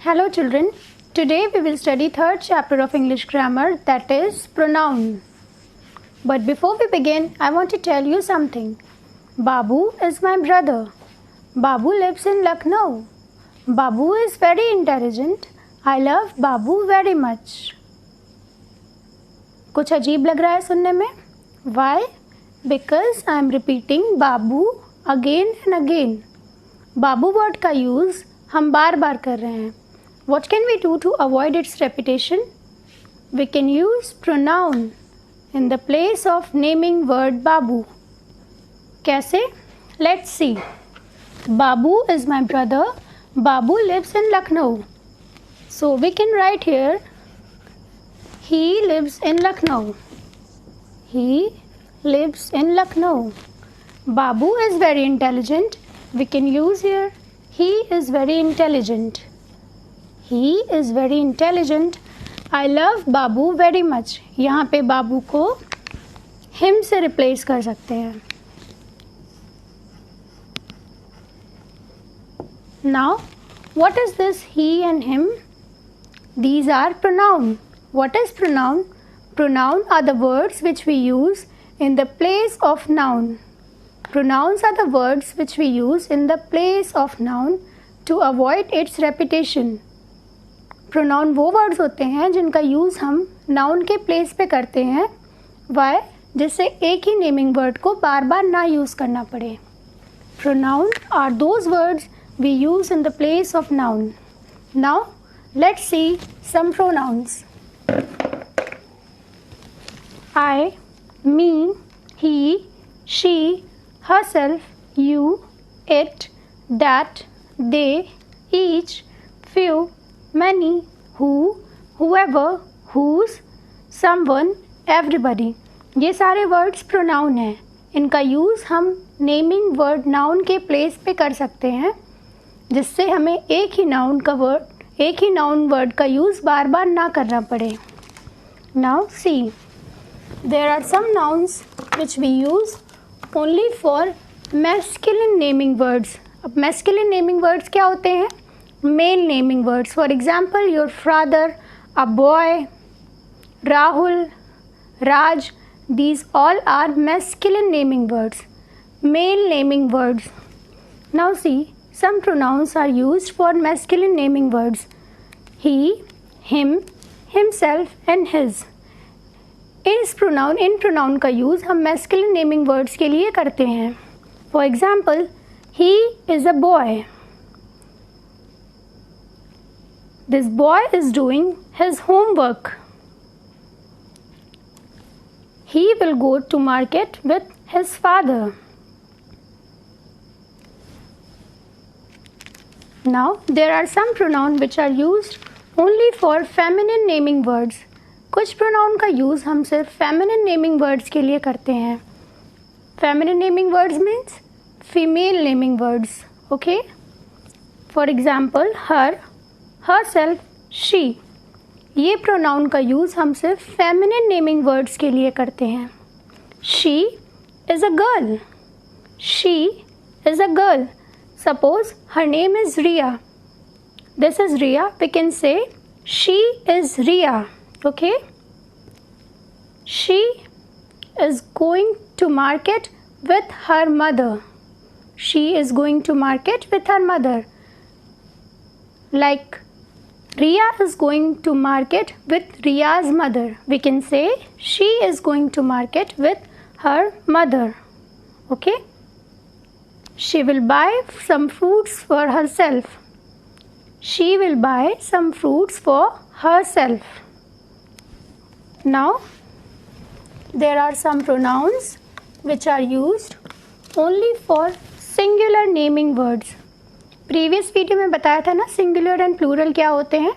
Hello children, today we will study third chapter of English grammar, that is pronoun. But before we begin, I want to tell you something. Babu is my brother. Babu lives in Lucknow. Babu is very intelligent. I love Babu very much. कुछ अजीब लग रहा है सुनने में? Why? Because I am repeating Babu again and again. Babu word का use हम बार बार कर रहे हैं. What can we do to avoid its repetition? We can use pronoun in the place of naming word Babu. कैसे? Let's see. Babu is my brother. Babu lives in Lucknow. So we can write here, he lives in Lucknow. He lives in Lucknow. Babu is very intelligent. We can use here, he is very intelligent. He is very intelligent. I love Babu very much. यहाँ पे बाबू को him से replace कर सकते हैं. Now, what is this he and him? These are pronoun. What is pronoun? Pronoun are the words which we use in the place of noun. Pronouns are the words which we use in the place of noun to avoid its repetition. Pronoun वो words होते हैं जिनका use हम noun के place पे करते हैं, Y, जिससे एक ही नेमिंग वर्ड को बार बार ना यूज़ करना पड़े. Pronoun are those words we use in the place of noun. Now let's see some pronouns. I, me, he, she, herself, you, it, that, they, each, few, many, who, whoever, whose, someone, everybody. ये सारे words pronoun हैं. इनका use हम naming word noun के place पे कर सकते हैं, जिससे हमें एक ही नाउन वर्ड का यूज़ बार बार ना करना पड़े. Now see, there are some nouns which we use only for masculine naming words. अब मैस्कुलिन नेमिंग वर्ड्स क्या होते हैं? Male naming words. For example, your father, a boy, Rahul, Raj. These all are masculine naming words, male naming words. Now see, some pronouns are used for masculine naming words. He, him, himself and his. In pronoun का use हम masculine naming words के लिए करते हैं. For example, he is a boy. This boy is doing his homework. He will go to market with his father. Now, there are some pronouns which are used only for feminine naming words. कुछ pronoun का use हम सिर्फ feminine naming words के लिए करते हैं. Feminine naming words means female naming words. Okay? For example, her, herself, she. ये pronoun का यूज़ हम सिर्फ फेमिनिन नेमिंग वर्ड्स के लिए करते हैं. She is a girl. She is a girl. Suppose her name is Riya. This is Riya. We can say she is Riya. Okay? She is going to market with her mother. She is going to market with her mother. Like Riya is going to market with Riya's mother. We can say she is going to market with her mother. Okay? She will buy some fruits for herself. She will buy some fruits for herself. Now, there are some pronouns which are used only for singular naming words. Previous video में बताया था ना singular and plural क्या होते हैं.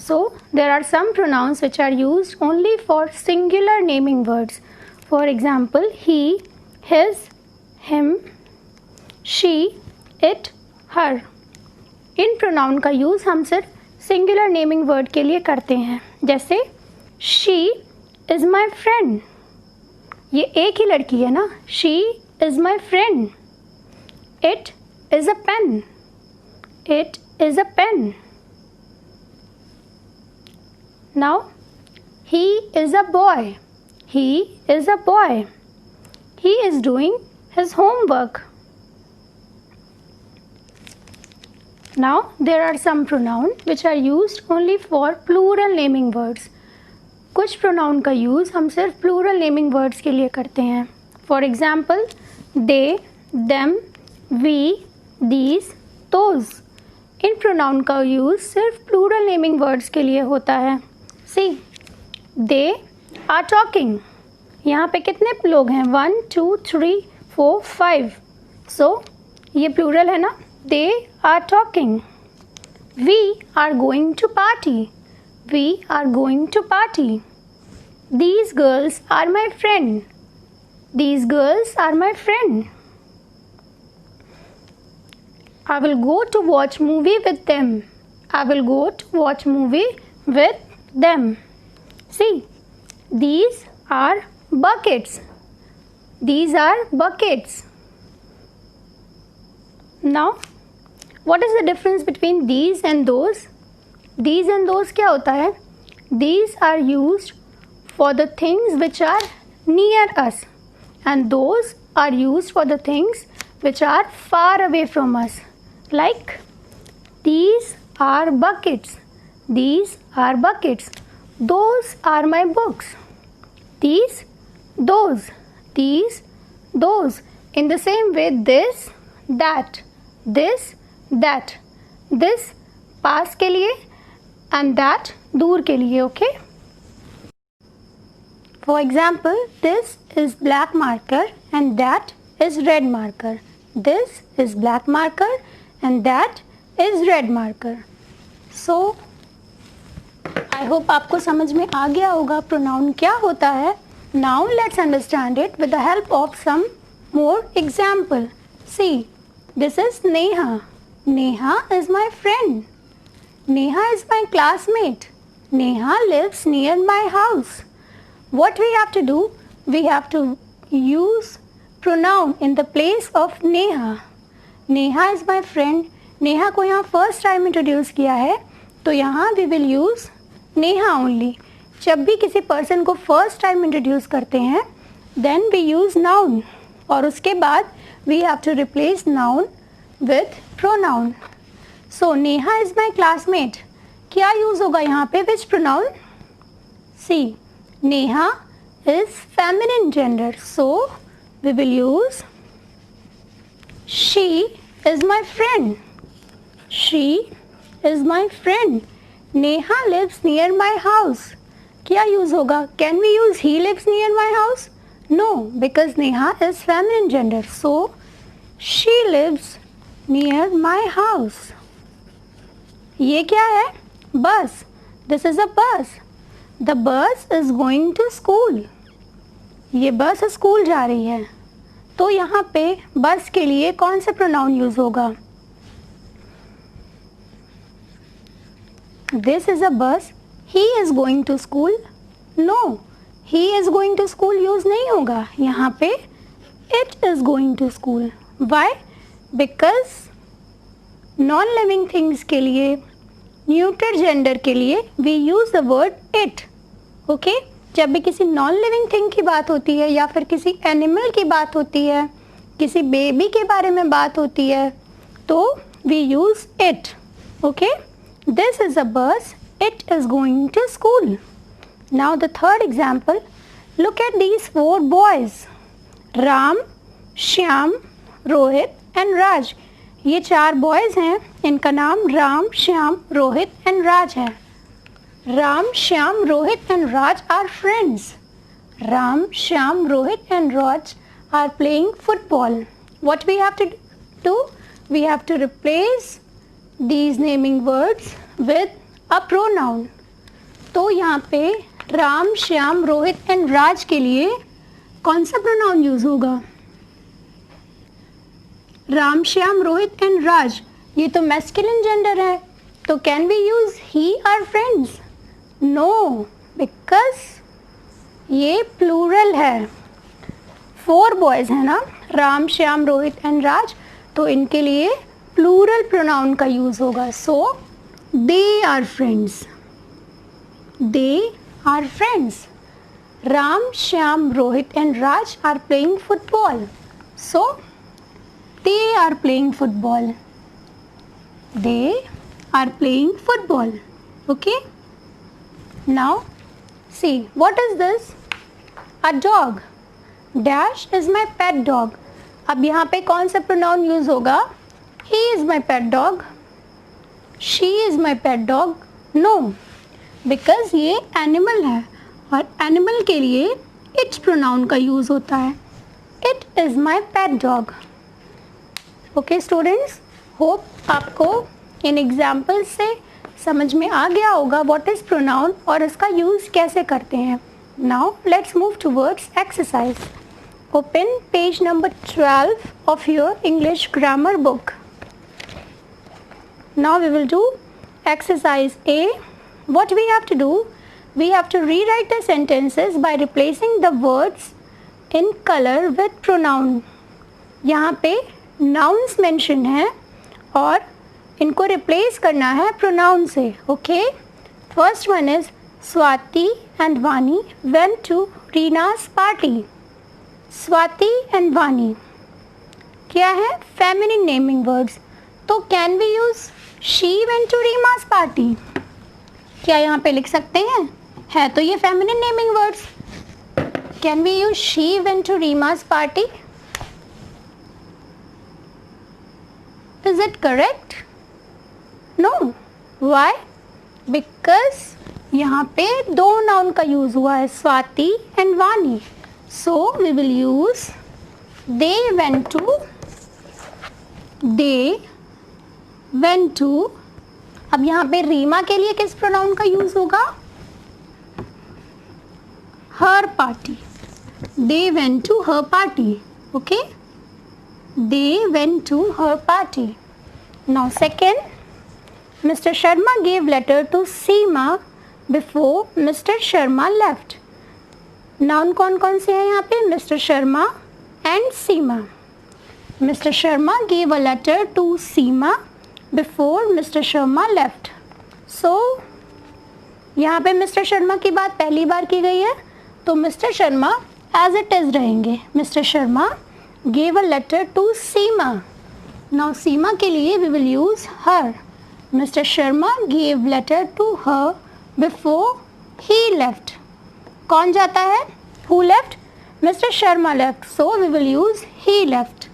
So there are some pronouns which are used only for singular naming words. For example, he, his, him, she, it, her. इन pronoun का use हम सिर्फ सिंगुलर नेमिंग वर्ड के लिए करते हैं. जैसे शी इज़ माई फ्रेंड. ये एक ही लड़की है ना. She is my friend. It is a pen. It is a pen. Now, he is a boy. He is a boy. He is doing his homework. Now, there are some pronouns which are used only for plural naming words. कुछ pronoun का use हम सिर्फ plural naming words के लिए करते हैं. For example, they, them, we, these, those. इन pronoun का यूज़ सिर्फ प्लूरल नेमिंग वर्ड्स के लिए होता है. See, they are talking. यहाँ पे कितने लोग हैं? 1 2 3 4 5. सो ये प्लूरल है ना. They are talking. We are going to party. We are going to party. These girls are my friend. These girls are my friend. I will go to watch movie with them. I will go to watch movie with them. See, these are buckets. These are buckets. Now, what is the difference between these and those? These and those क्या होता है? These are used for the things which are near us, and those are used for the things which are far away from us. Like, these are buckets. These are buckets. Those are my books. These, those. These, those. In the same way, this, that. This, that. This पास के लिए and that दूर के लिए. Okay. For example, this is black marker and that is red marker. This is black marker and that is red marker. So, I hope आपको समझ में आ गया होगा pronoun क्या होता है. Now let's understand it with the help of some more example. See, this is Neha. Neha is my friend. Neha is my classmate. Neha lives near my house. What we have to do? We have to use pronoun in the place of Neha. Neha is my friend. Neha को यहाँ first time introduce किया है, तो यहाँ we will use Neha only. जब भी किसी person को first time introduce करते हैं, then we use noun. और उसके बाद we have to replace noun with pronoun. So, Neha is my classmate. क्या यूज़ होगा यहाँ पे? Which pronoun? See, Neha is feminine gender. So, we will use she is my friend. She is my friend. Neha lives near my house. क्या use होगा? Can we use he lives near my house? No, because Neha is feminine gender. So, she lives near my house. ये क्या है? बस. This is a बस. The bus is going to school. ये बस school जा रही है. तो यहाँ पे बस के लिए कौन सा प्रोनाउन यूज होगा? This is a bus. He is going to school. No, he is going to school use नहीं होगा. यहाँ पे it is going to school. Why? Because non living things के लिए, न्यूट्रल जेंडर के लिए we use the word it. Okay. जब भी किसी नॉन लिविंग थिंग की बात होती है या फिर किसी एनिमल की बात होती है, किसी बेबी के बारे में बात होती है, तो we use it. Okay. This is a bus. It is going to school. Now the third example. Look at these 4 boys. Ram, Shyam, Rohit and Raj. ये 4 बॉयज़ हैं. इनका नाम राम, श्याम, रोहित एंड राज है. Ram, Shyam, Rohit and Raj are friends. Ram, Shyam, Rohit and Raj are playing football. What we have to do? We have to replace these naming words with a pronoun. तो यहाँ पे Ram, Shyam, Rohit and Raj के लिए कौन सा प्रोनाउन यूज होगा? राम, श्याम, रोहित एंड राज. ये तो मैस्कुलिन जेंडर है, तो can we use he are friends? No, because ये प्लूरल है. 4 बॉयज़ है ना, राम, श्याम, रोहित एंड राज, तो इनके लिए प्लूरल प्रोनाउन का यूज़ होगा. So they are friends. They are friends. Ram, Shyam, Rohit and Raj are playing football. So, they are playing football. They are playing football. Okay? Now, see, what is this? A dog. Dash is my pet dog. अब यहाँ पे कौन सा pronoun use होगा? He is my pet dog. She is my pet dog. No, because ये animal है और animal के लिए it pronoun का use होता है. It is my pet dog. Okay students, hope आपको इन examples से समझ में आ गया होगा what is pronoun और इसका use कैसे करते हैं. Now let's move towards exercise. Open page number 12 of your English grammar book. Now we will do exercise A. What we have to do? We have to rewrite the sentences by replacing the words in color with pronoun. यहाँ पे nouns mention है और इनको replace करना है pronoun से. Okay? First one is Swati and Vani went to Reena's party. Swati and Vani क्या है? Feminine naming words. तो can we use she went to Reema's party? क्या यहाँ पे लिख सकते हैं? है तो ये feminine naming words. Can we use she went to Reema's party? Is it correct? No. Why? Because यहाँ पे दो noun का use हुआ है स्वाति and वानी. So we will use they went to. अब यहाँ पे रीमा के लिए किस प्रोनाउन का यूज होगा? her party. They went to her party. Okay? They went to her party. Now second, Mr. Sharma gave letter to Seema before Mr. Sharma left. Noun कौन कौन से हैं यहाँ पे? Mr. Sharma and Seema. Mr. Sharma gave a letter to Seema before Mr. Sharma left. So यहाँ पे Mr. Sharma की बात पहली बार की गई है तो Mr. Sharma as it is रहेंगे. Mr. Sharma gave a letter to Seema. Now Seema के लिए we will use her. Mr. Sharma gave letter to her before he left. कौन जाता है? Who left? Mr. Sharma left. So we will use he left.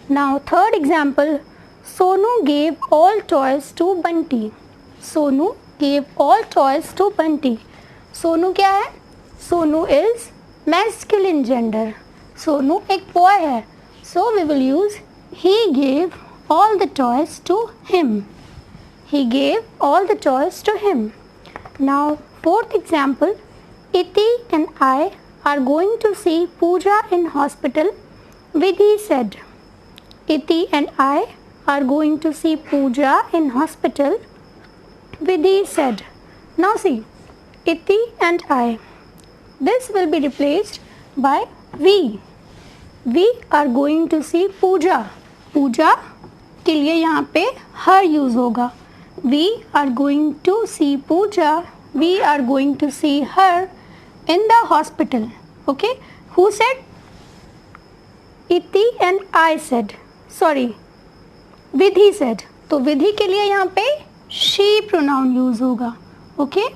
Now third example, Sonu gave all toys to Bunty. Sonu gave all toys to Bunty. Sonu क्या है? Sonu is masculine gender. Sonu एक boy है. So we will use he gave all the toys to him. He gave all the toys to him. Now fourth example, Iti and I are going to see Pooja in hospital. Vidhi said. Iti and I are going to see Pooja in hospital. Vidhi said. Now see, Iti and I. This will be replaced by we. We are going to see Pooja. Pooja के लिए यहाँ पे her use होगा. We are going to see Pooja. We are going to see her in the hospital. Okay? Who said? Iti and I said. Sorry. Vidhi said. तो विधि के लिए यहाँ पे she pronoun use होगा. Okay?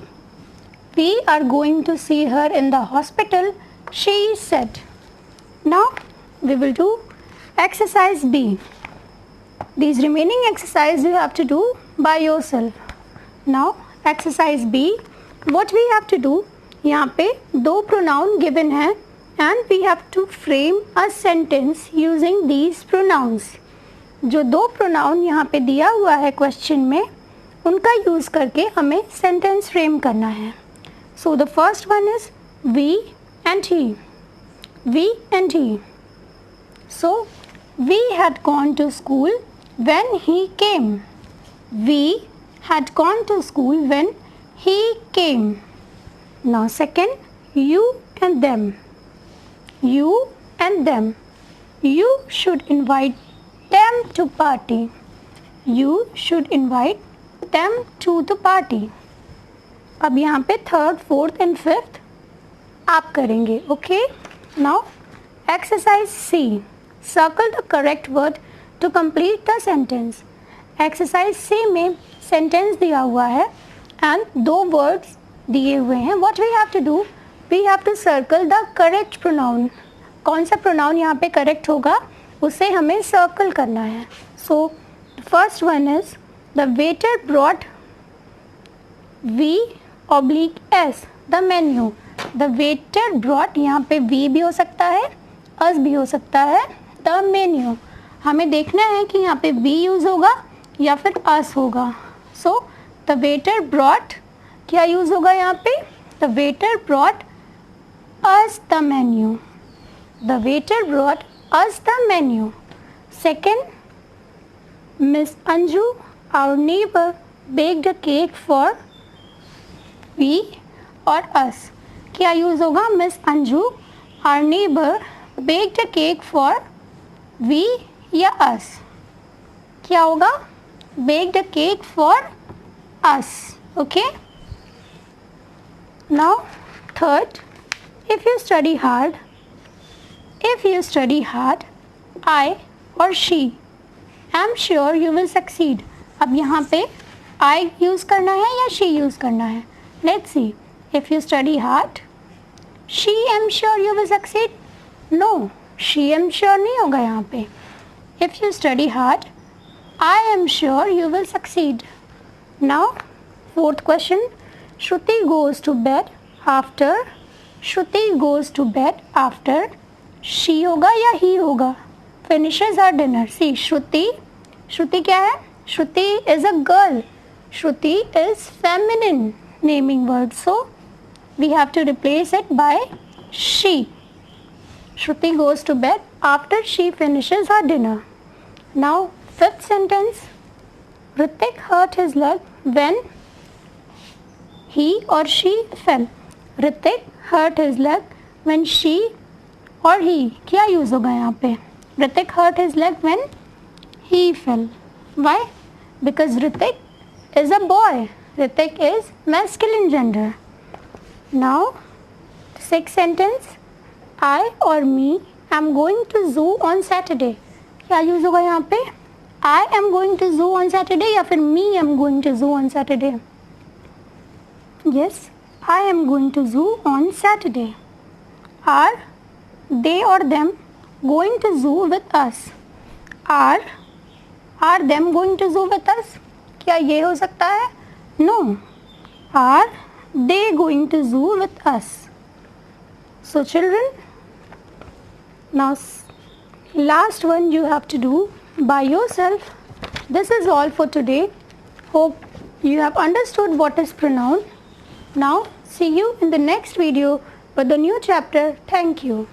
We are going to see her in the hospital. She said. Now we will do exercise B. These remaining exercises you have to do by yourself. Now exercise B. What we have to do? यहाँ पे दो pronoun given है and we have to frame a sentence using these pronouns. जो दो pronoun यहाँ पे दिया हुआ है question में उनका use करके हमें sentence frame करना है. So the first one is we and he. We and he. So we had gone to school when he came. We had gone to school when he came. Now second, you and them. You and them. You should invite them to party. You should invite them to the party. अब यहाँ पे third, fourth and fifth आप करेंगे. Okay, now exercise C, circle the correct word to complete the sentence. Exercise C में sentence दिया हुआ है and 2 words दिए हुए हैं. What we have to do, we have to circle the correct pronoun. कौन सा प्रोनाउन यहाँ पे करेक्ट होगा उसे हमें सर्कल करना है. So first one is the waiter brought V/S the menu. The waiter brought, यहाँ पे V भी हो सकता है, अस भी हो सकता है, द मेन्यू. हमें देखना है कि यहाँ पे V यूज़ होगा या फिर अस होगा. सो द वेटर ब्रॉट क्या यूज़ होगा यहाँ पे, the waiter brought us the menu. The waiter brought us the menu. Second, miss Anju our neighbour baked a cake for we और अस. क्या यूज़ होगा, miss Anju our neighbour baked a cake for we या us. क्या होगा, baked a cake for us. Okay, now third, if you study hard, I और she, I'm sure you will succeed. अब यहाँ पे I यूज़ करना है या she यूज़ करना है. Let's see. If you study hard, she I'm sure you will succeed. No, she I'm sure नहीं होगा यहाँ पे. If you study hard, I am sure you will succeed. Now, fourth question. Shruti goes to bed after. Shruti goes to bed after. She होगा या he होगा. Finishes her dinner. See, Shruti क्या है? Shruti is a girl. Shruti is feminine naming word. So, we have to replace it by she. Shruti goes to bed after she finishes her dinner. Now, fifth sentence. Ritik hurt his leg when he or she fell. Ritik hurt his leg when she or he. क्या use होगा यहाँ पे? Ritik hurt his leg when he fell. Why? Because Ritik is a boy. Ritik is masculine gender. Now, sixth sentence. I or me am going to zoo on Saturday. क्या use होगा यहाँ पे? I am going to zoo on Saturday या फिर me am going to zoo on Saturday. Yes, I am going to zoo on Saturday. Are they or them going to zoo with us? Are them going to zoo with us? क्या ये हो सकता है? No. Are they going to zoo with us? So children, now last one you have to do by yourself. This is all for today. Hope you have understood what is pronoun. Now see you in the next video with the new chapter. Thank you.